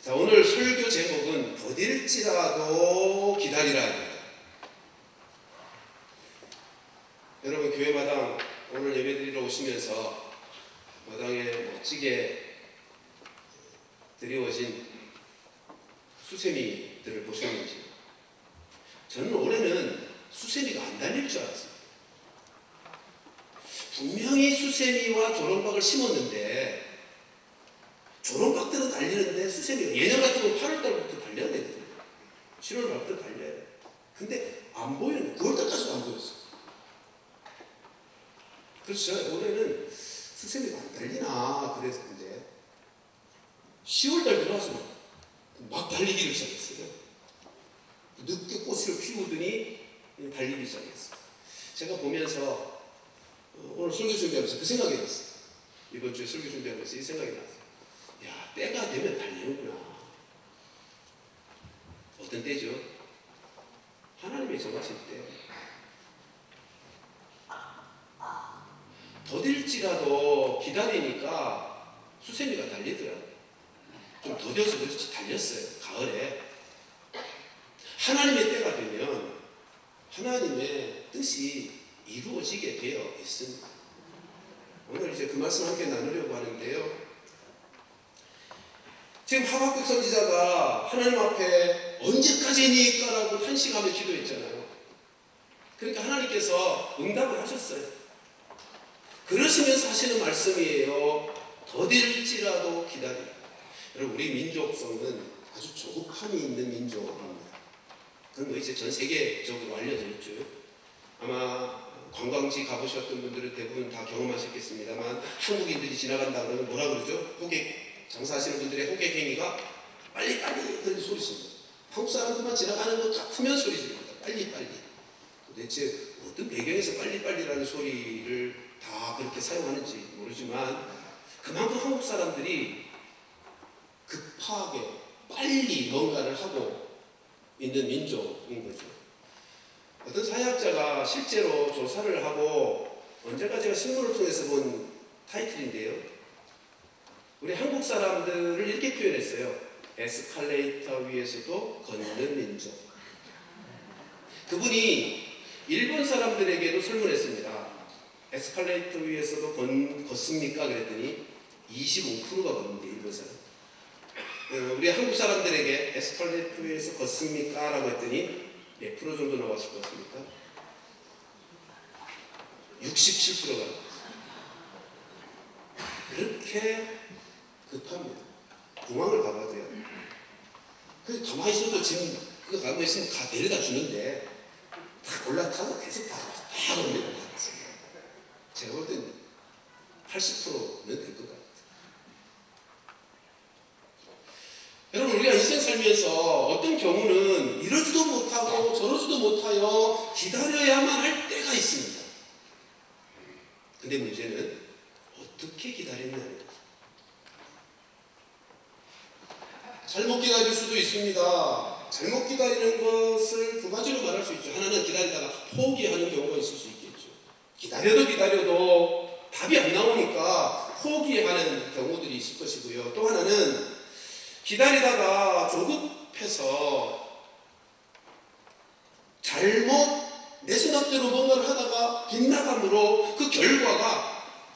자, 오늘 설교 제목은 더딜지라도 기다리라입니다. 여러분, 교회마당 오늘 예배드리러 오시면서 마당에 멋지게 드리워진 수세미들을 보셨는지, 저는 올해는 수세미가 안 달릴 줄 알았어요. 분명히 수세미와 조롱박을 심었는데 조롱박들은 달리는데 수세미가, 예년 같으면 8월달부터 달려야 되거든요. 7월 말부터 달려야 돼요. 근데 안 보이는, 9월달까지도 안 보였어요. 그래서 제가 올해는 수세미가 안 달리나 그랬는데 10월달 들어와서 막 달리기를 시작했어요. 늦게 꽃을 피우더니 달리기 시작했어요. 제가 보면서 오늘 설교 준비하면서 그 생각이 났어요. 이번 주에 설교 준비하면서 이 생각이 났어요. 야, 때가 되면 달리는구나. 어떤 때죠? 하나님이 정하실 때. 더딜지라도 기다리니까 수세미가 달리더라고요. 좀 더뎌서 그렇지 달렸어요. 가을에. 하나님의 때가 되면 하나님의 뜻이 이루어지게 되어 있습니다. 오늘 이제 그 말씀 함께 나누려고 하는데요. 지금 하박국 선지자가 하나님 앞에 언제까지니까 라고 탄식하며 기도했잖아요. 그러니까 하나님께서 응답을 하셨어요. 그러시면서 하시는 말씀이에요. 더딜지라도 기다려. 여러분, 우리 민족성은 아주 조급함이 있는 민족입니다. 그건 뭐 이제 전 세계적으로 알려져 있죠. 아마 관광지 가보셨던 분들은 대부분 다 경험하셨겠습니다만, 한국인들이 지나간다 그러면 뭐라 그러죠? 호객, 장사하시는 분들의 호객행위가 빨리빨리 그런 소리 칩니다. 한국 사람들만 지나가는 것 같으면 소리 지릅니다. 빨리빨리. 도대체 어떤 배경에서 빨리빨리라는 소리를 다 그렇게 사용하는지 모르지만, 그만큼 한국 사람들이 급하게 빨리 뭔가를 하고 있는 민족인 거죠. 어떤 사회학자가 실제로 조사를 하고, 언제까 제가 신문을 통해서 본 타이틀인데요, 우리 한국 사람들을 이렇게 표현했어요. 에스컬레이터 위에서도 걷는 민족. 그분이 일본 사람들에게도 설문했습니다. 에스컬레이터 위에서도 걷습니까? 그랬더니 25%가 걷는데, 일본 사람. 우리 한국 사람들에게 에스컬레이터 위에서 걷습니까? 라고 했더니 몇 프로 정도 나왔을 것 같습니까? 67%가 나왔어요. 그렇게 급합니다. 공항을 가봐도요. 그래서 가만히 있어도 지금 그거 가만히 있으면 가 데려다 주는데 다 올라타고 계속 다 옵니다. 제가 볼 땐 80%는 될 것 같아요. 여러분, 우리가 인생 살면서 어떤 경우는 이러지도 못하고 저러지도 못하여 기다려야만 할 때가 있습니다. 근데 문제는 어떻게 기다리느냐는 거죠. 잘못 기다릴 수도 있습니다. 잘못 기다리는 것을 두 가지로 말할 수 있죠. 하나는 기다리다가 포기하는 경우가 있을 수 있겠죠. 기다려도 답이 안 나오니까 포기하는 경우들이 있을 것이고요. 또 하나는 기다리다가 조급해서 잘못 내 생각대로 뭔가를 하다가 빗나감으로 그 결과가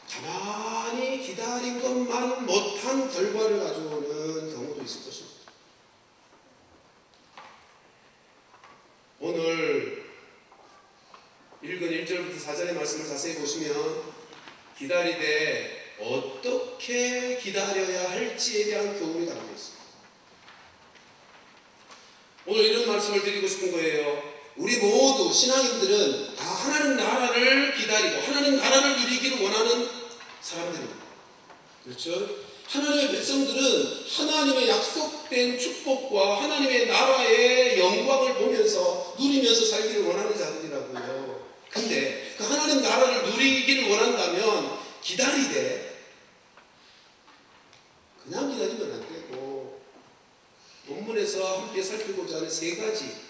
가만히 기다린 것만 못한 결과를 가져오는 경우도 있을 것입니다. 오늘 읽은 1절부터 4절의 말씀을 자세히 보시면 기다리되 어떻게 기다려야 할지에 대한 교훈이 담겨 있습니다. 오늘 이런 말씀을 드리고 싶은 거예요. 우리 모두 신앙인들은 다 하나님 나라를 기다리고 하나님 나라를 누리기를 원하는 사람들입니다. 그렇죠? 하나님의 백성들은 하나님의 약속된 축복과 하나님의 나라의 영광을 보면서 누리면서 살기를 원하는 자들이라고요. 근데 그 하나님 나라를 누리기를 원한다면 기다리되 그냥 기다리면 안 되고, 본문에서 함께 살피고자 하는 세 가지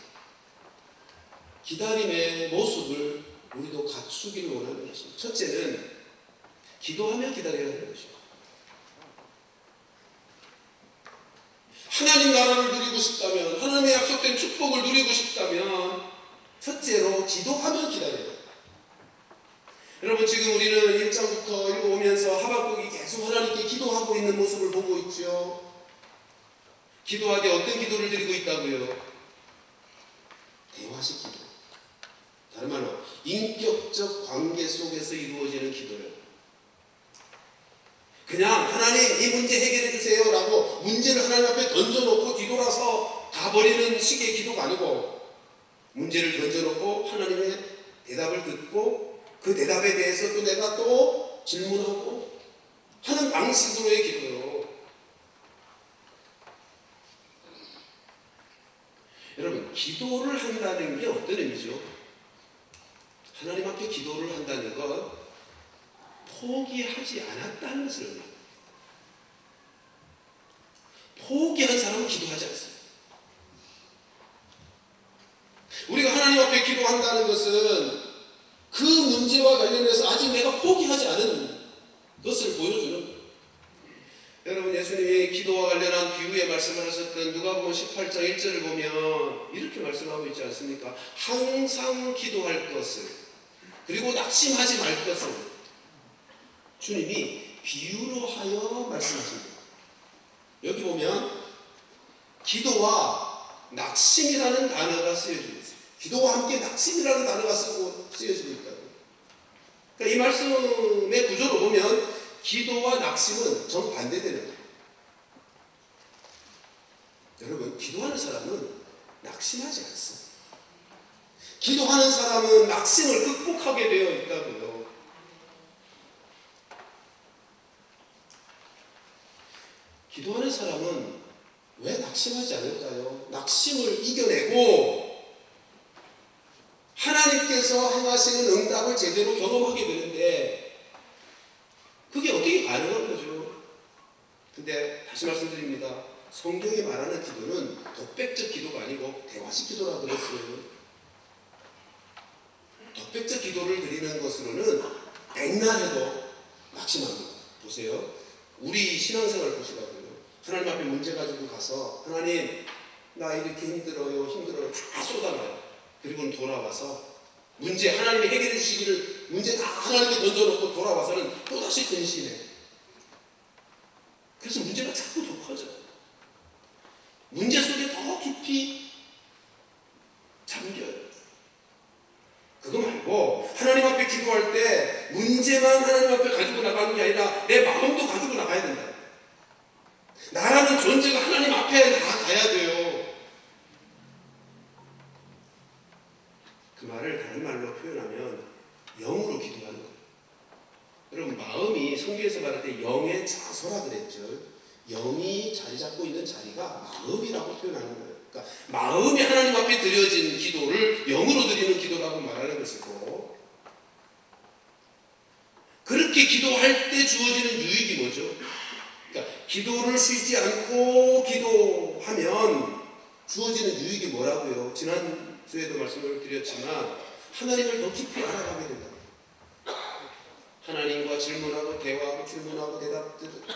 기다림의 모습을 우리도 갖추기를 원하는 것입니다. 첫째는 기도하며 기다려야 하는 것입니다. 하나님 나라를 누리고 싶다면, 하나님의 약속된 축복을 누리고 싶다면 첫째로 기도하며 기다려요. 여러분, 지금 우리는 1장부터 읽어오면서 하박국이 계속 하나님께 기도하고 있는 모습을 보고 있죠. 기도하되 어떤 기도를 드리고 있다고요? 대화식 기도. 다른 말로 인격적 관계 속에서 이루어지는 기도예요. 그냥 하나님 이 문제 해결해 주세요 라고 문제를 하나님 앞에 던져놓고 뒤돌아서 가버리는 식의 기도가 아니고, 문제를 던져놓고 하나님의 대답을 듣고 그 대답에 대해서 또 내가 또 질문하고 하는 방식으로의 기도요. 여러분, 기도를 한다는 게 어떤 의미죠? 하나님 앞에 기도를 한다는 건 포기하지 않았다는 것을 의미합니다. 포기한 사람은 기도하지 않습니다. 우리가 하나님 앞에 기도한다는 것은 그 문제와 관련해서 아직 내가 포기하지 않은 것을 보여주는 거예요. 여러분, 예수님이 기도와 관련한 비유의 말씀을 하셨던 누가복음 18장 1절을 보면 이렇게 말씀하고 있지 않습니까? 항상 기도할 것을, 그리고 낙심하지 말 것을 주님이 비유로 하여 말씀하십니다. 여기 보면 기도와 낙심이라는 단어가 쓰여지고 있어요. 기도와 함께 낙심이라는 단어가 쓰여지고 있다고. 그러니까 이 말씀의 구조로 보면 기도와 낙심은 정반대되는 거예요. 여러분, 기도하는 사람은 낙심하지 않습니다. 기도하는 사람은 낙심을 극복하게 되어 있다고요. 기도하는 사람은 왜 낙심하지 않을까요? 낙심을 이겨내고 하나님께서 행하시는 응답을 제대로 경험하게 되는데 그게 어떻게 가능한 거죠? 근데 다시 말씀드립니다. 성경이 말하는 기도는 독백적 기도가 아니고 대화식 기도라고 그랬어요. 독백적 기도를 드리는 것으로는 백날해도 낙심합니다. 보세요. 우리 신앙생활 보시라고요. 하나님 앞에 문제 가지고 가서 하나님 나 이렇게 힘들어요 다 쏟아놔요. 그리고는 돌아와서 문제 하나님이 해결해 주시기를 문제 다 하나님께 던져놓고 돌아와서는 또다시 근심해. 그래서 문제가 자꾸 더 커져요. 문제 속에 더 깊이 잠겨요. 그거 말고 하나님 앞에 기도할 때 문제만 하나님 앞에 가지고 나가는 게 아니라 내 마음도 가지고 나가야 된다. 나라는 존재가 하나님 앞에 다 가야 돼요. 그 말을 다른 말로 표현하면 영으로 기도하는 거예요. 여러분, 마음이 성경에서 말할 때 영의 좌소라 그랬죠. 영이 자리 잡고 있는 자리가 마음이라고 표현하는 거예요. 그러니까 마음이 하나님 앞에 드려진 기도를 영으로 드리는 기도라고 말하는 것이고, 그렇게 기도할 때 주어지는 유익이 뭐죠? 그러니까 기도를 쉬지 않고 기도하면 주어지는 유익이 뭐라고요? 지난주에도 말씀을 드렸지만 하나님을 더 깊이 알아가게 된다. 하나님과 질문하고 대화하고 질문하고 대답 듣고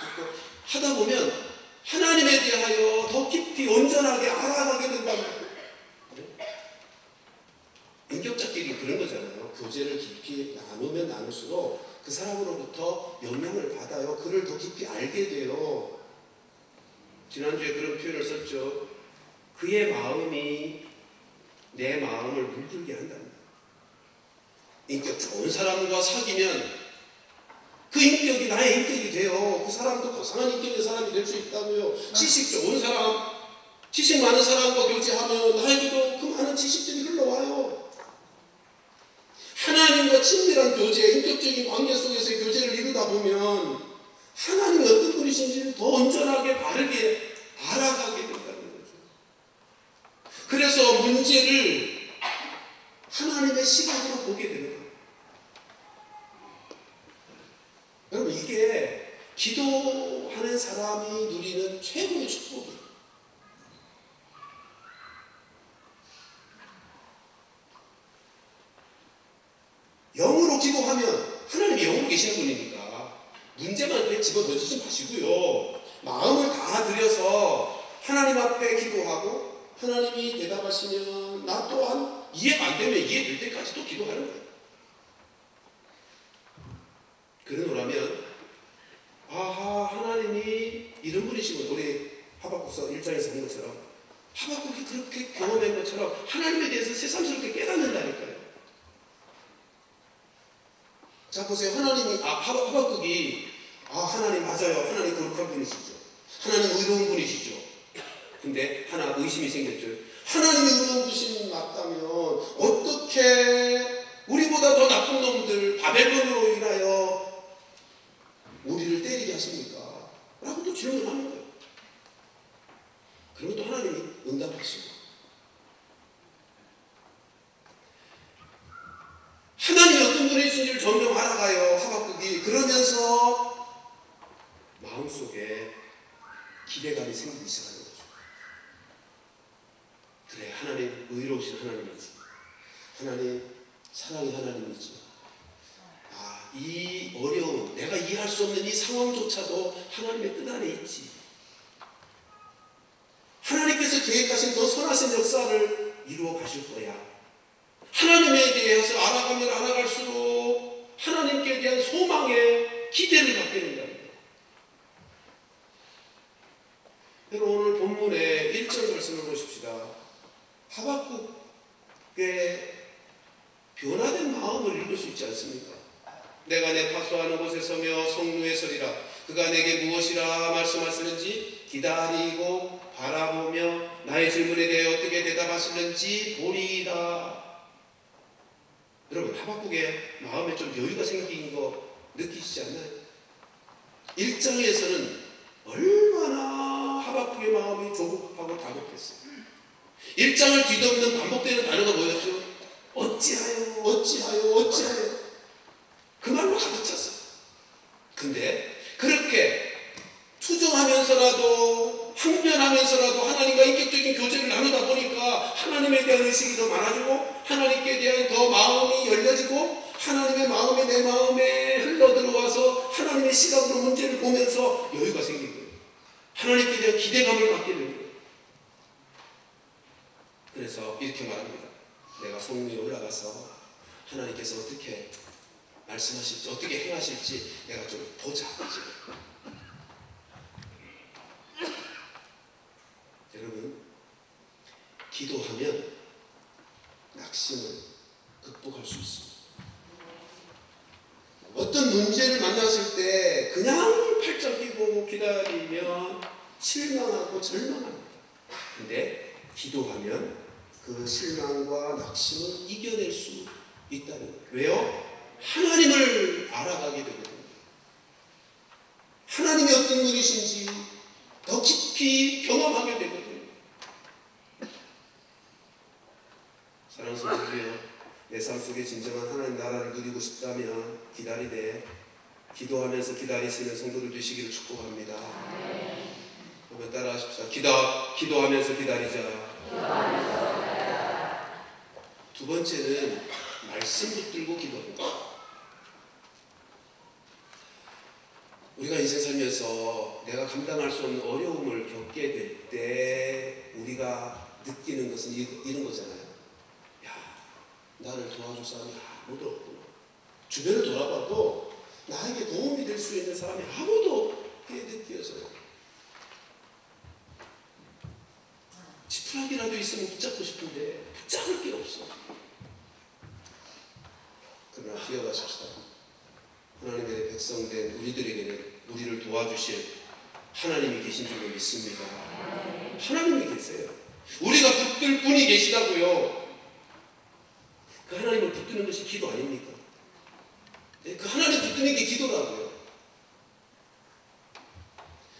하다 보면 하나님에 대하여 더 깊이 온전하게 알아가게 된다는 거예요. 인격자끼리 그런 거잖아요. 교제를 깊이 나누면 나눌수록 그 사람으로부터 영향을 받아요. 그를 더 깊이 알게 돼요. 지난주에 그런 표현을 썼죠. 그의 마음이 내 마음을 물들게 한답니다. 인격 좋은 사람과 사귀면 그 인격이 나의 인격이 돼요. 그 사람도 고상한 인격의 사람이 될 수 있다고요. 지식 좋은 사람, 지식 많은 사람과 교제하면 나에게도 그 많은 지식들이 흘러와요. 하나님과 친밀한 교제, 인격적인 관계 속에서의 교제를 이루다 보면 하나님이 어떤 분이신지를 더 온전하게 바르게 알아가게 된다는 거죠. 그래서 문제를 하나님의 시각으로 보게 되는 거예요. 여러분, 이게 기도하는 사람이 누리는 최고의 축복이에요. 영으로 기도하면 하나님이 영으로 계시는 분이니까 문제만 집어 던지지 마시고요. 마음을 다 들여서 하나님 앞에 기도하고 하나님이 대답하시면 나 또한 이해가 안 되면 이해될 때까지 또 기도하는 거예요. 그러노라면 아하, 하나님이 이런 분이시고, 우리 하박국서 1장에서 한 것처럼 하박국이 그렇게 경험한 것처럼 하나님에 대해서 새삼스럽게 깨닫는다니까요. 자 보세요. 하박국이 하나님 맞아요. 하나님 거룩한 분이시죠. 하나님 의로운 분이시죠. 근데 하나 의심이 생겼죠. 하나님이 의로운 분이 맞다면 어떻게 우리보다 더 나쁜 놈들 바벨론으로 인하여 우리를 때리게 하십니까? 라고 또 질문을 하는 거예요. 그리고 또 하나님이 응답하시고, 하나님이 어떤 분이신지를 점점 알아가요. 하박국이. 그러면서 마음속에 기대감이 생기기 시작하는 거죠. 그래, 하나님 의로우신 하나님이지. 하나님 사랑의 하나님이지. 이 어려운, 내가 이해할 수 없는 이 상황조차도 하나님의 뜻 안에 있지. 하나님께서 계획하신 더 선하신 역사를 이루어 가실 거야. 하나님에 대해서 알아가면 알아갈수록 하나님께 대한 소망에 기대를 갖게 된답니다. 여러분, 오늘 본문의 1절 말씀을 보십시다. 하박국의 변화된 마음을 읽을 수 있지 않습니까? 내가 내 파수하는 곳에 서며 성루에 서리라. 그가 내게 무엇이라 말씀하시는지 기다리고 바라보며 나의 질문에 대해 어떻게 대답하시는지 보리이다. 여러분, 하박국의 마음에 좀 여유가 생긴 거 느끼시지 않나요? 1장에서는 얼마나 하박국의 마음이 조급하고 다급했어요. 1장을 뒤덮는 반복되는 단어가 뭐였죠? 어찌하여, 어찌하여, 어찌하여. 그 말로 가득 찼어요. 근데 그렇게 투정하면서라도 항변하면서라도 하나님과 인격적인 교제를 나누다 보니까 하나님에 대한 의식이 더 많아지고 하나님께 대한 더 마음이 열려지고 하나님의 마음이 내 마음에 흘러들어와서 하나님의 시각으로 문제를 보면서 여유가 생긴 거예요. 하나님께 대한 기대감을 갖게 되는 거예요. 그래서 이렇게 말합니다. 내가 성문에 올라가서 하나님께서 어떻게 말씀하실지, 어떻게 행하실지 내가 좀 보자. 여러분, 기도하면 낙심을 극복할 수 있습니다. 어떤 문제를 만났을 때 그냥 팔짱 끼고 기다리면 실망하고 절망합니다. 근데 기도하면 그 실망과 낙심을 이겨낼 수 있다는 거예요. 왜요? 하나님을 알아가게 되거든요. 하나님이 어떤 분이신지 더 깊이 경험하게 되거든요. 사랑하는 성도들이여, 내 삶 속에 진정한 하나님 나라를 누리고 싶다면 기다리되 기도하면서 기다리시는 성도들 되시기를 축복합니다. 한번 따라 하십시다. 기도하면서 기다리자. 두 번째는 말씀 붙들고 기도합니다. 우리가 인생 살면서 내가 감당할 수 없는 어려움을 겪게 될 때 우리가 느끼는 것은 이런 거잖아요. 야, 나를 도와줄 사람이 아무도 없구나. 주변을 돌아봐도 나에게 도움이 될 수 있는 사람이 아무도 없게 느껴져요. 지푸라기라도 있으면 붙잡고 싶은데 붙잡을 게 없어. 그러나 기억하십시다. 하나님의 백성된 우리들에게는 우리를 도와주실 하나님이 계신 줄로 믿습니다. 하나님이 계세요. 우리가 붙들 분이 계시다고요. 그 하나님을 붙드는 것이 기도 아닙니까? 그 하나님 붙드는 게 기도라고요.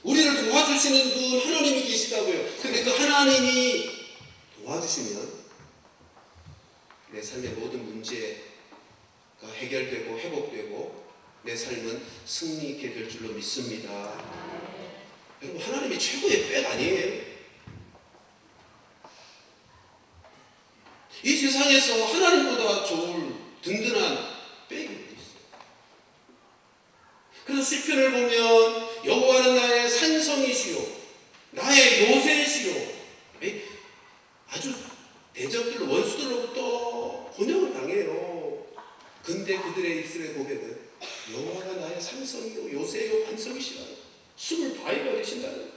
우리를 도와주시는 분 하나님이 계시다고요. 근데 그 하나님이 도와주시면 내 삶의 모든 문제가 해결되고 회복되고 내 삶은 승리 있게 될 줄로 믿습니다. 여러분, 하나님이 최고의 백 아니에요? 이 세상에서 하나님보다 좋을 든든한 백이 어디 있어요? 그래서 시편을 보면 여호와는 나의 산성이시요 나의 요새시요. 아주 대적들, 원수들로부터 번영을 당해요. 근데 그들의 입술의 고백은 여호와가 나의 산성이요 요새요 반석이시라. 숨을 바위가 되신다는.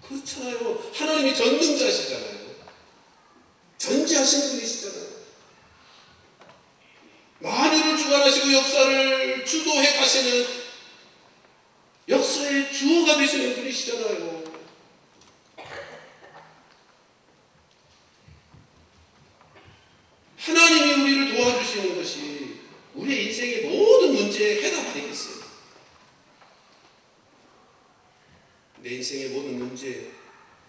그렇잖아요. 하나님이 전능자시잖아요. 전지하신 분이시잖아요. 만유를 주관하시고 역사를 주도해 가시는 역사의 주어가 되시는 분이시잖아요. 하나님이 우리를 도와주시는 것이 우리의 인생의 모든 문제의 해답 아니겠어요? 내 인생의 모든 문제의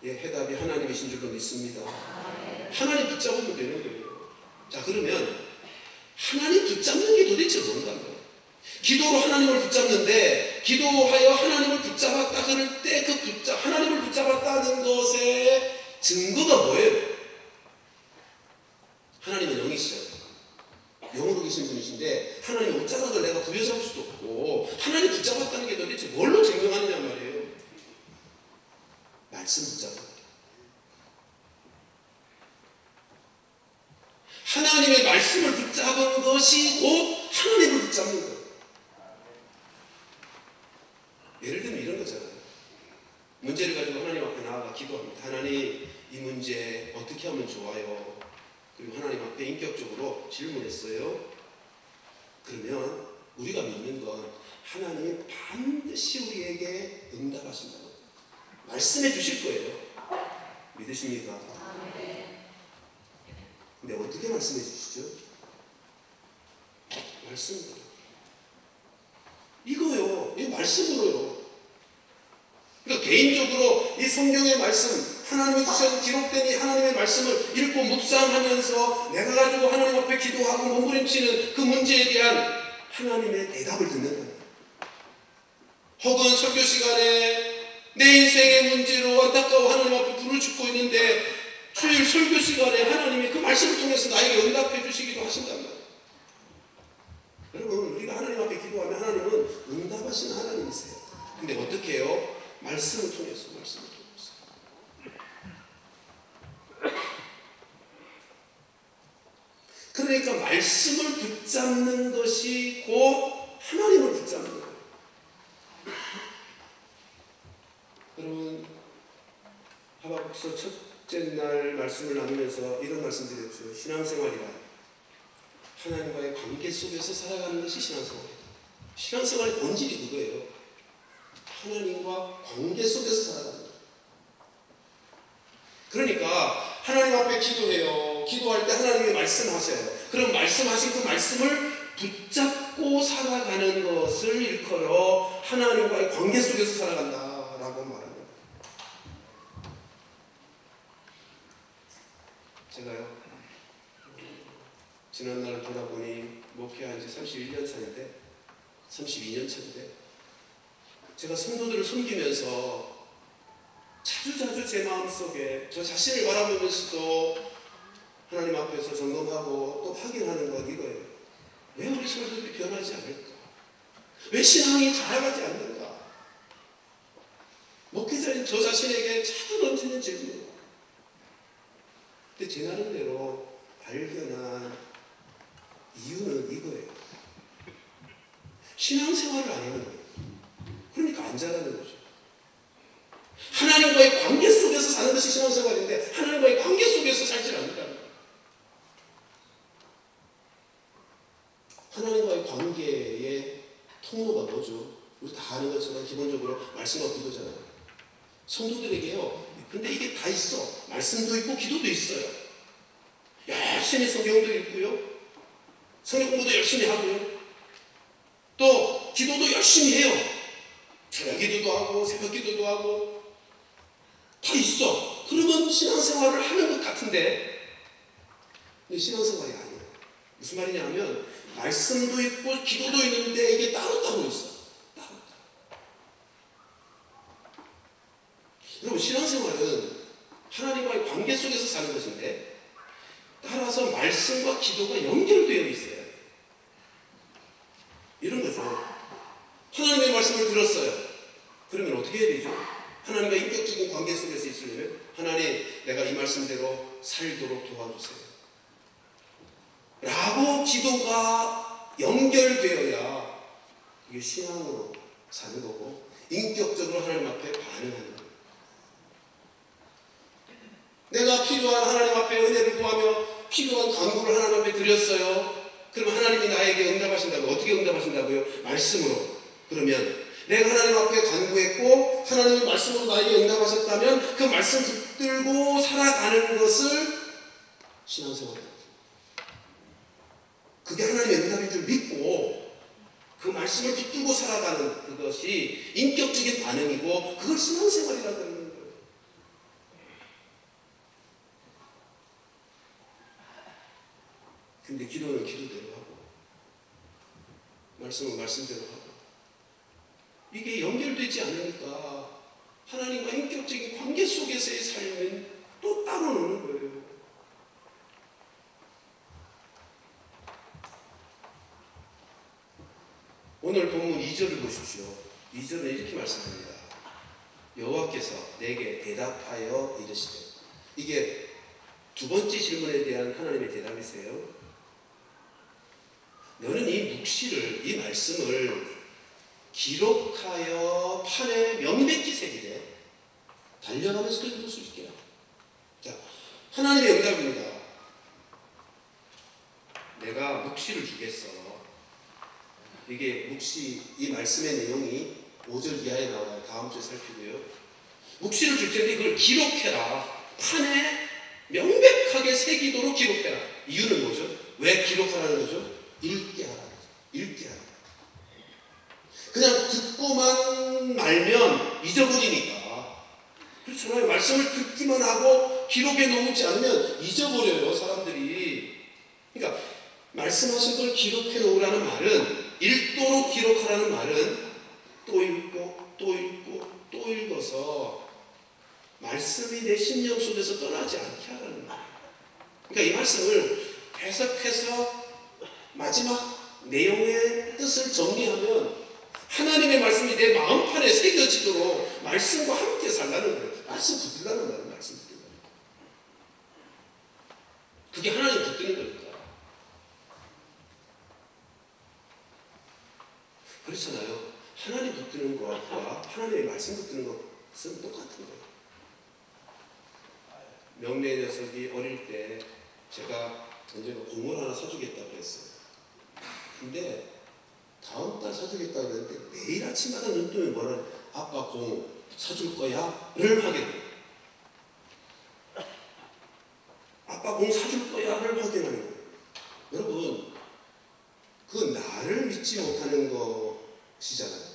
해답이 하나님이신 줄로 믿습니다. 하나님 붙잡으면 되는 거예요. 자, 그러면 하나님 붙잡는 게 도대체 뭔가요? 기도로 하나님을 붙잡는데, 기도하여 하나님을 붙잡았다 그럴 때 그 하나님을 붙잡았다는 것의 증거가 뭐예요? 하나님은 영이시잖아요. 영으로 계신 분이신데 하나님의 옷자락을 내가 부여잡을 수도 없고, 하나님 붙잡았다는 게 도대체 뭘로 증명하느냐 말이에요. 말씀 붙잡는 거예요. 하나님의 말씀을 붙잡은 것이 곧 하나님을 붙잡는 거예요. 예를 들면 이런 거잖아요. 문제를 가지고 하나님 앞에 나아가 기도합니다. 하나님, 이 문제 어떻게 하면 좋아요? 그리고 하나님 앞에 인격적으로 질문했어요. 그러면 우리가 믿는 건 하나님이 반드시 우리에게 응답하신다고 말씀해 주실 거예요. 믿으십니까? 근데 어떻게 말씀해 주시죠? 말씀으로. 이거요. 이 말씀으로요. 그러니까 개인적으로 이 성경의 말씀, 하나님이 주셔서 기록된 이 하나님의 말씀을 읽고 묵상하면서 내가 가지고 하나님 앞에 기도하고 몸부림치는 그 문제에 대한 하나님의 대답을 듣는 거예요. 혹은 설교 시간에 내 인생의 문제로 안타까워 하나님 앞에 불을 짖고 있는데 주일 설교 시간에 하나님이 그 말씀을 통해서 나에게 응답해 주시기도 하신단 말이에요. 여러분, 우리가 하나님 앞에 기도하면 하나님은 응답하시는 하나님이세요. 근데 어떻게 해요? 말씀을 통해서. 그러니까 말씀을 붙잡는 것이 곧 하나님을 붙잡는 거예요. 여러분, 하박국서 첫째 날 말씀을 나누면서 이런 말씀 드렸죠. 신앙생활이란 하나님과의 관계 속에서 살아가는 것이 신앙생활이다. 신앙생활의 본질이 그거예요. 하나님과 관계 속에서 살아가는 거예요. 그러니까 하나님 앞에 기도해요. 기도할 때 하나님이 말씀하셔요. 그럼 말씀하신 그 말씀을 붙잡고 살아가는 것을 일컬어 하나님과의 관계 속에서 살아간다라고 말합니다. 제가요, 지난날 돌아보니 목회한 지 31년 차인데, 32년 차인데, 제가 성도들을 섬기면서 자주자주 제 마음속에 저 자신을 바라보면서도 하나님 앞에서 점검하고 또 확인하는 건 이거예요. 왜 우리 성도들이 변하지 않을까? 왜 신앙이 자라가지 않는가? 목회자인 저 자신에게 자주 던지는 질문. 근데 제 나름대로 발견한 이유는 이거예요. 신앙생활을 안 하는 거예요. 그러니까 안 자라는 거죠. 하나님과의 관계 속에서 사는 것이 신앙생활인데 하나님과의 관계 속에서 살지 않는다는 거예요. 하나님과의 관계의 통로가 뭐죠? 우리 다 아는 것처럼 기본적으로 말씀과 기도잖아요. 성도들에게요, 근데 이게 다 있어. 말씀도 있고 기도도 있어요. 열심히 성경도 읽고요, 성경 공부도 열심히 하고요, 또 기도도 열심히 해요. 저녁 기도도 하고 새벽 기도도 하고 다 있어. 그러면 신앙생활을 하는 것 같은데, 근데 신앙생활이 아니에요. 무슨 말이냐면 말씀도 있고 기도도 있는데 이게 따로따로 있어. 따로따로. 여러분, 신앙생활은 하나님과의 관계 속에서 사는 것인데 따라서 말씀과 기도가 연결되어 있어요. 이런 거죠. 하나님의 말씀을 들었어요. 해야죠. 하나님과 인격적인 관계 속에서 있으려면 하나님, 내가 이 말씀대로 살도록 도와주세요 라고 기도가 연결되어야 이게 신앙으로 사는 거고 인격적으로 하나님 앞에 반응하는 거예요. 내가 필요한 하나님 앞에 은혜를 구하며 필요한 간구를 하나님 앞에 드렸어요. 그러면 하나님이 나에게 응답하신다고. 어떻게 응답하신다고요? 말씀으로. 그러면 내가 하나님 앞에 간구했고 하나님의 말씀으로 나에게 응답하셨다면 그 말씀 붙들고 살아가는 것을 신앙생활이다. 그게 하나님의 응답인 줄 믿고 그 말씀을 붙들고 살아가는 그것이 인격적인 반응이고 그걸 신앙생활이라고 하는 거예요. 근데 기도는 기도대로 하고 말씀은 말씀대로 하고 이게 연결되지 않으니까 하나님과 인격적인 관계 속에서의 삶은 또 따로 노는 거예요. 오늘 본문 2절을 보십시오. 2절은 이렇게 말씀합니다. 여호와께서 내게 대답하여 이르시되, 이게 두 번째 질문에 대한 하나님의 대답이세요. 너는 이 묵시를, 이 말씀을 기록하여 판에 명백히 새기되 달려가면서도 읽을 수 있게. 자, 하나님의 응답입니다. 내가 묵시를 주겠어. 이게 묵시, 이 말씀의 내용이 5절 이하에 나와요. 다음 주에 살피고요. 묵시를 줄 텐데 그걸 기록해라. 판에 명백하게 새기도록 기록해라. 이유는 뭐죠? 왜 기록하라는 거죠? 읽게 하라. 읽게 하라. 그냥 듣고만 말면 잊어버리니까. 그렇잖아요. 말씀을 듣기만 하고 기록해 놓지 않으면 잊어버려요, 사람들이. 그러니까 말씀하신 걸 기록해 놓으라는 말은, 읽도록 기록하라는 말은 또 읽고 또 읽고 또 읽어서 말씀이 내 심령 속에서 떠나지 않게 하라는 말이에요. 그러니까 이 말씀을 해석해서 마지막 내용의 뜻을 정리하면 하나님의 말씀이 내 마음판에 새겨지도록 말씀과 함께 살라는 거예요. 말씀 붙들라는 말은 말씀 붙들라. 그게 하나님 붙드는 거니까. 그렇잖아요. 하나님 붙드는 것과 하나님의 말씀 붙드는 것은 똑같은 거예요. 명례 녀석이 어릴 때 제가 언젠가 공을 하나 사주겠다고 했어요. 근데 다음 달 사주겠다고 했는데 매일 아침마다 눈 뜨면 뭐라, 아빠 공 사줄 거야? 를 확인해요. 아빠 공 사줄 거야? 를 확인하는 거예요. 여러분, 그 나를 믿지 못하는 것이잖아요.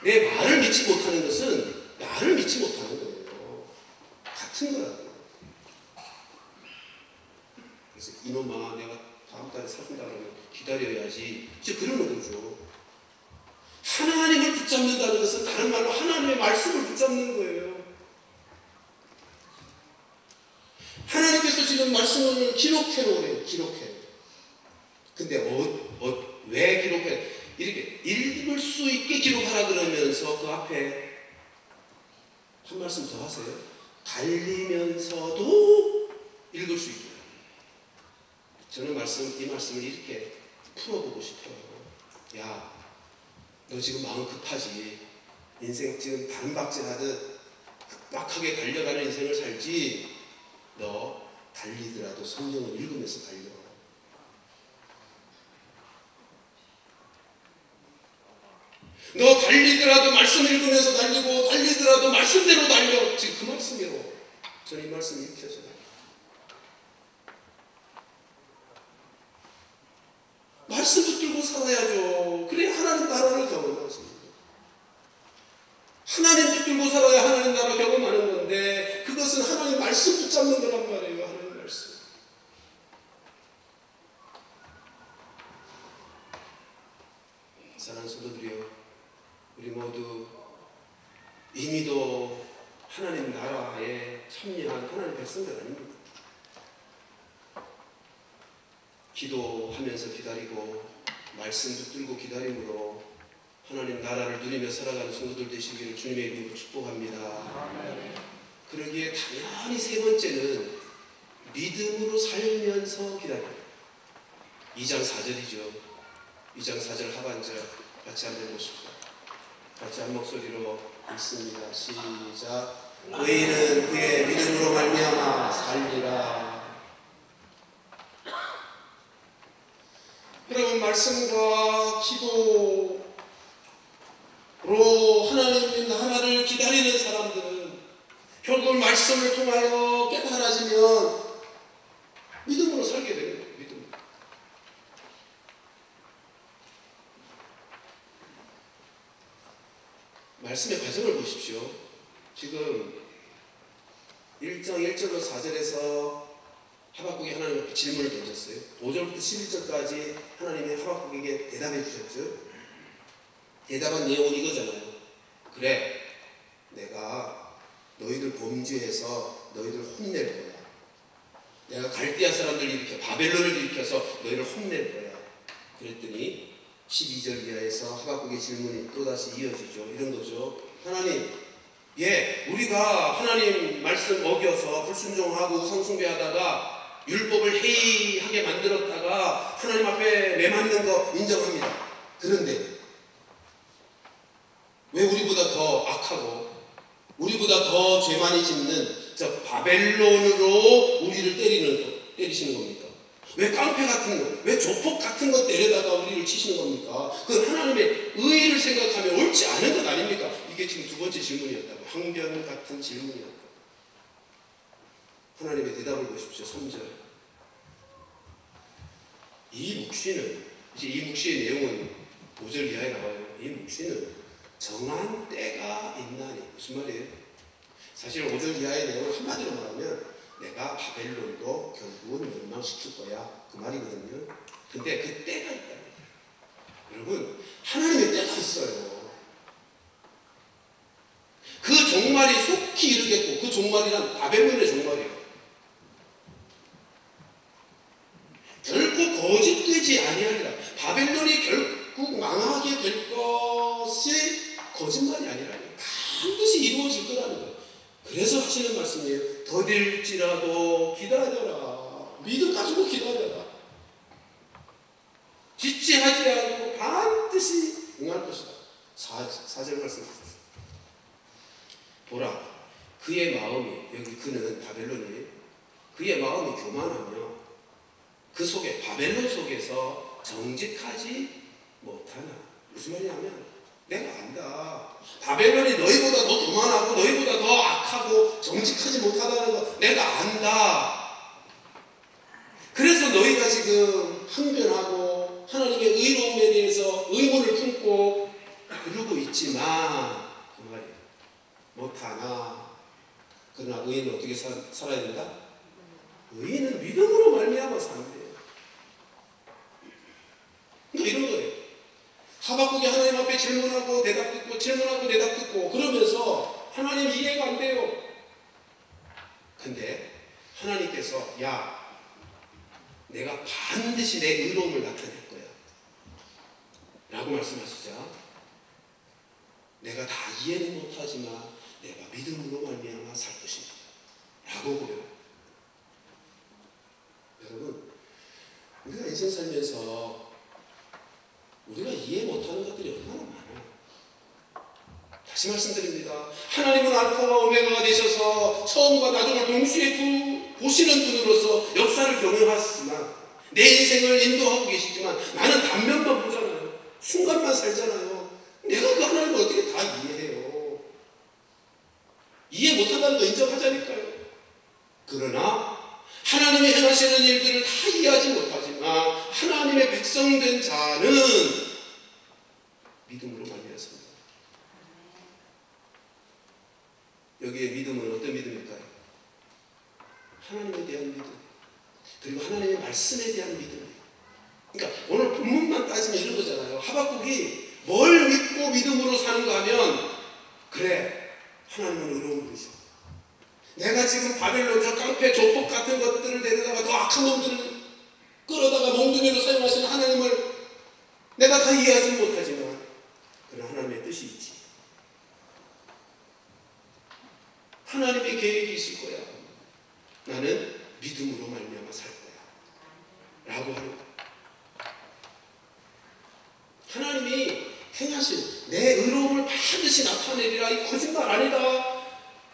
내 말을 믿지 못하는 것은 나를 믿지 못하는 거예요. 같은 거라고요. 그래서 이놈아, 내가 다음 달에 사준다 그러면 기다려야지. 이제 그러는 거죠. 하나님을 붙잡는다는 것은 다른 말로 하나님의 말씀을 붙잡는 거예요. 하나님께서 지금 말씀을 기록해 놓으래요. 기록해. 근데 왜 기록해? 이렇게 읽을 수 있게 기록하라 그러면서 그 앞에 한 말씀 더 하세요. 달리면서도 읽을 수 있게. 저는 이 말씀을 이렇게 풀어보고 싶어요. 야, 너 지금 마음 급하지? 인생 지금 단박질하듯 급박하게 달려가는 인생을 살지? 너 달리더라도 성경을 읽으면서 달려. 너 달리더라도 말씀 읽으면서 달리고 달리더라도 말씀대로 달려. 지금 그 말씀이로 저는 이 말씀이 읽혀져요. 말씀 붙들고 살아야죠. 그래 하나님 나라를 경험하지. 하나님 붙들고 살아야 하나님 나라 경험하는 건데 그것은 하나님 말씀 붙잡는 거란 말이에요. 하나님 말씀. 사랑하는 성도들이요, 우리 모두 이미도 하나님 나라에 참여한 하나님 백성들 아닙니다. 기도하면서 기다리고 말씀 붙들고 기다림으로 하나님 나라를 누리며 살아가는 성도들 되시기를 주님의 이름으로 축복합니다. 그러기에 당연히 세 번째는 믿음으로 살면서 기다려요. 2장 4절이죠. 2장 4절 하반절 같이 한번 보십시오. 같이 한 목소리로 읽습니다. 시작. 의인은 그의 믿음으로 말미암아 살리라. 여러분, 말씀과 기도로 하나님 나라를 기다리는 사람들은 결국 말씀을 통하여 깨달아지면 믿음으로 살게 되는 거예요. 믿음. 말씀의 과정을 보십시오. 지금 1장 1절로 4절에서 하박국이 하나님 앞에 질문을 던졌어요. 5절부터 11절까지 하나님이 하박국에게 대답해 주셨죠. 대답한 내용은 이거잖아요. 그래, 내가 너희들 범죄해서 너희들 혼낼 거야. 내가 갈대아 사람들 일으켜 바벨론을 일으켜서 너희를 혼낼 거야. 그랬더니 12절 이하에서 하박국의 질문이 또다시 이어지죠. 이런 거죠. 하나님, 우리가 하나님 말씀 어겨서 불순종하고 우상숭배하다가 율법을 해이하게 만들었다가 하나님 앞에 매맞는 거 인정합니다. 그런데 왜 우리보다 더 악하고 우리보다 더 죄 많이 짓는 저 바벨론으로 우리를 때리시는 겁니까? 왜 깡패 같은 거, 왜 조폭 같은 거 때려다가 우리를 치시는 겁니까? 그건 하나님의 의의를 생각하면 옳지 않은 것 아닙니까? 이게 지금 두 번째 질문이었다고. 항변 같은 질문이었다고. 하나님의 대답을 보십시오. 3절. 이 묵시는, 이제 이 묵시의 내용은 5절 이하에 나와요. 이 묵시는 정한 때가 있나니. 무슨 말이에요? 사실 5절 이하의 내용을 한마디로 말하면 내가 바벨론도 결국은 멸망시킬 거야, 그 말이거든요. 근데 그 때가 있다. 여러분, 하나님의 때가 있어요. 그 종말이 속히 이르겠고, 그 종말이란 바벨론의 종말이에요. 결코 거짓되지 아니하리라. 바벨론이 결국 망하게 될 것이 거짓말이 아니라 반드시 이루어질 거라는 거예요. 그래서 하시는 말씀이에요. 더딜지라도 기다려라. 믿음 가지고 기다려라. 지체하지 않고 반드시 응할 것이다. 4절 말씀 주십시오. 보라, 그의 마음이, 여기 그는 바벨론이, 그의 마음이 교만하며 그 속에, 바벨론 속에서 정직하지 못하나. 무슨 말이냐면 내가 안다. 바벨론이 너희보다 더 교만하고 너희보다 더 악하고 정직하지 못하다는 거 내가 안다. 그래서 너희가 지금 항변하고 하나님의 의로움에 대해서 의문을 품고 그러고 있지만 그 말이에요. 못하나. 그러나 의인은 어떻게 살아야 된다? 의인은 믿음으로 말미암아 산대요. 그러니까 이런 거예요. 하박국이 하나님 앞에 질문하고 대답 듣고 질문하고 대답 듣고 그러면서 하나님 이해가 안 돼요. 근데 하나님께서 내가 반드시 내 의로움을 나타낼 거야 라고 말씀하시자 내가 다 이해는 못하지만 내가 믿음으로 말미암아 살 것입니다 라고 고백합니다. 여러분, 우리가 인생 살면서 우리가 이해 못하는 것들이 얼마나 많아요. 다시 말씀드립니다. 하나님은 알파와 오메가가 되셔서 처음과 나중을 동시에 보시는 분으로서 역사를 경영하시지만 내 인생을 인도하고 계시지만 나는 단면만 보잖아요. 순간만 살잖아요. 내가 그 하나님을 어떻게 다 이해해요. 이해 못한다는 거 인정하자니까요. 그러나 하나님이 행하시는 일들을 다 이해하지 못하지만 하나님의 백성된 자는 믿음으로 말미암습니다. 여기에 믿음은 어떤 믿음일까요? 하나님에 대한 믿음, 그리고 하나님의 말씀에 대한 믿음. 그러니까 오늘 본문만 따지면 이런 거잖아요. 하박국이 뭘 믿고 믿음으로 사는가 하면 그래, 하나님은 의로운 분이시고 내가 지금 바벨론 저 깡패 조폭 같은 것들을 데려다가 더 악한 놈들을 끌어다가 몽둥이로 사용하시는 하나님을 내가 다 이해하지 못하지만 그러나 하나님의 계획이 있을 거야. 나는 믿음으로 말미암아 살 거야. 라고 하는 거야. 하나님이 행하실 내 의로움을 반드시 나타내리라. 이 거짓말 아니라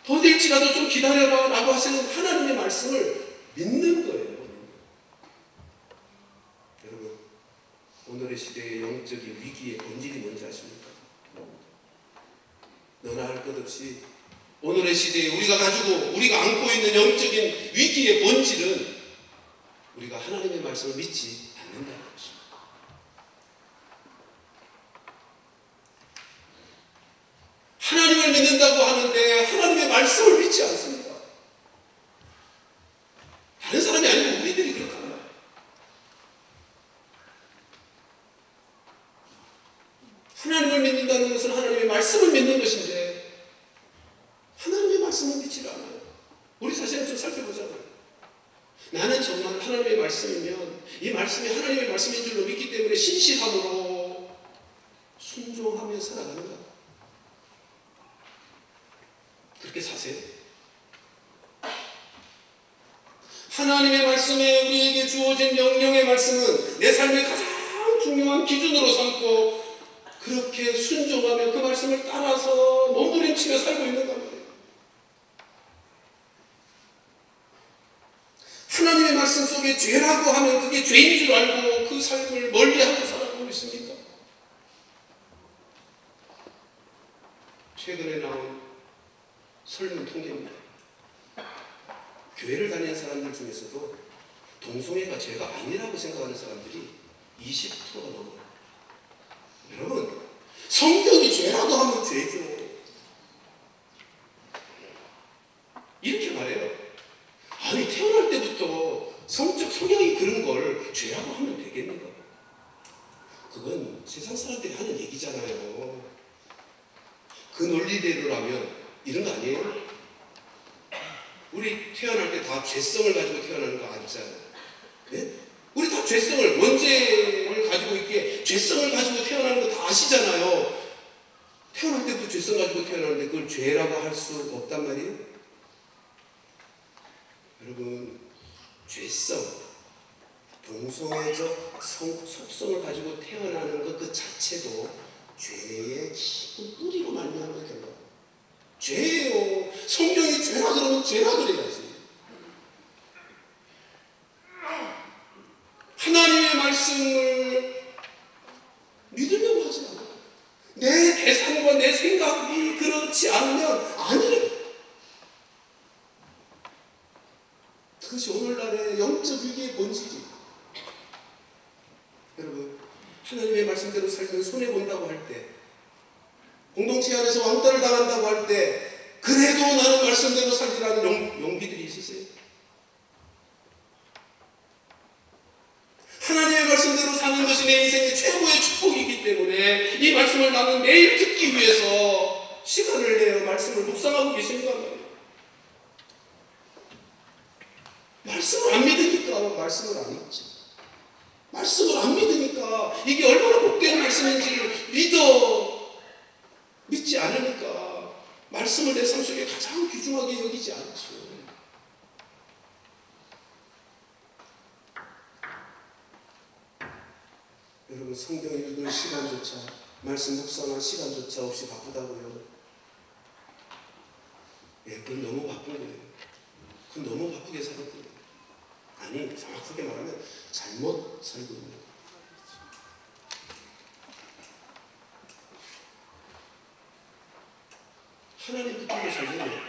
더딜지라도 좀 기다려라 라고 하시는 하나님의 말씀을 믿는 거예요. 여러분, 오늘의 시대의 영적인 위기의 본질이 뭔지 아십니까? 너나 할 것 없이 오늘의 시대에 우리가 안고 있는 영적인 위기의 본질은 우리가 하나님의 말씀을 믿지 않는다는 것입니다. 하나님을 믿는다고 하는데 하나님의 말씀을 믿지 않습니다. 다른 사람이 아니고 우리들이 그렇게 합니다. 하나님을 믿는다는 것은 하나님의 말씀을 믿는 것인데 하나님의 말씀을 믿지 않아요. 우리 자신을 좀 살펴보자고요. 나는 정말 하나님의 말씀이면 이 말씀이 하나님의 말씀인 줄로 믿기 때문에 신실함으로 순종하며 살아가는가? 그렇게 사세요. 하나님의 말씀에 우리에게 주어진 명령의 말씀은 내 삶의 가장 중요한 기준으로 삼고 그렇게 순종하며 그 말씀을 따라서 몸부림치며 살고 있는가 말이에요. 하나님의 말씀 속에 죄라고 하면 그게 죄인 줄 알고 그 삶을 멀리하고 살아가고 있습니까? 최근에 나온 설문 통계입니다. 교회를 다니는 사람들 중에서도 동성애가 죄가 아니라고 생각하는 사람들이 20%가 넘어요. 여러분, 성경이 죄라고 하면 죄죠. 이렇게 말해요. 아니, 태어날 때부터 성적 성향이 그런 걸 죄라고 하면 되겠는가? 그건 세상 사람들이 하는 얘기잖아요. 그 논리대로라면 이런 거 아니에요? 우리 태어날 때 다 죄성을 가지고 태어나는 거 아니잖아요. 네? 우리 다 죄성을, 원죄를 가지고 있기에 죄성을 가지고 태어나는 거 다 아시잖아요. 태어날 때부터 죄성 가지고 태어나는데 그걸 죄라고 할 수 없단 말이에요? 여러분, 죄성, 동성애적 속성을 가지고 태어나는 것 그 자체도 죄의 깊은 뿌리로 말미암은 거예요. 죄예요. 성경이 죄라 그러면 죄라 그래야지. 하나님의 말씀을 믿으려고 하지 않아요. 내 계산과 내 생각이 그렇지 않으면 아니래요. 그것이 오늘날의 영적 위기의 본질이. 여러분, 하나님의 말씀대로 살면 손해본다고 할 때, 공동체 안에서 왕따를 당한다고 할 때 그래도 나는 말씀대로 살리라는 용기들이 있으세요? 하나님의 말씀대로 사는 것이 내 인생의 최고의 축복이기 때문에 이 말씀을 나는 매일 듣기 위해서 시간을 내어 말씀을 묵상하고 계신단 말이에요. 말씀을 안 믿으니까 말씀을 안 읽지. 말씀을 안 믿으니까 이게 얼마나 복된 말씀인지를 믿지 않으니까 말씀을 내 삶 속에 가장 귀중하게 여기지 않죠. 여러분, 성경 읽을 시간조차, 말씀 묵상할 시간조차 없이 바쁘다고요. 예, 그건 너무 바쁜 거예요. 그건 너무 바쁘게 사는 거예요. 아니, 정확하게 말하면 잘못 살고 있는 거예요. 하나님 붙들고 살려면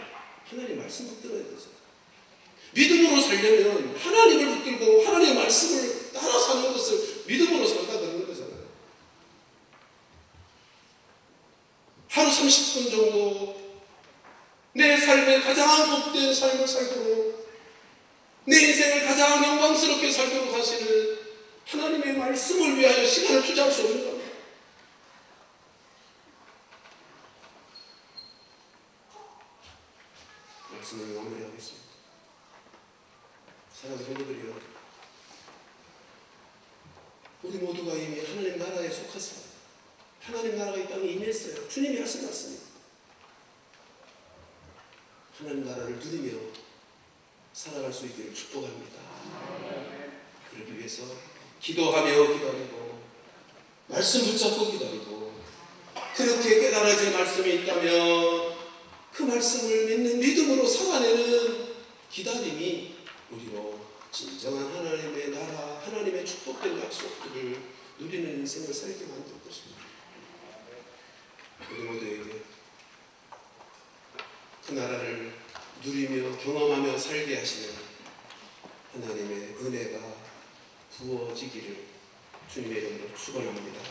하나님 말씀 붙들어야 되죠. 믿음으로 살려면 하나님을 붙들고 하나님의 말씀을 따라 사는 것을 믿음으로 산다 그러는 거잖아요. 하루 30분 정도 내 삶에 가장 복된 삶을 살도록, 내 인생을 가장 영광스럽게 살도록 하시는 하나님의 말씀을 위하여 시간을 투자할 수 없는 겁니다. 말씀을 마무리하겠습니다. 사랑하는 성도들이여, 우리 모두가 이미 하나님 나라에 속하사 하나님 나라가 이 땅에 임했어요. 주님이 하신 말씀입니다. 하나님 나라를 누리며 살아갈 수 있기를 축복합니다. 그러기 위해서 기도하며 기다리고 말씀 붙잡고 기다리고 그렇게 깨달아진 말씀이 있다면 그 말씀을 믿는 믿음으로 살아내는 기다림이 우리로 진정한 하나님의 나라, 하나님의 축복된 약속들을 누리는 인생을 살게 만들 것입니다. 우리 모두에게 그 나라를 누리며 경험하며 살게 하시는 하나님의 은혜가 부어지기를 주님의 이름으로 축원합니다.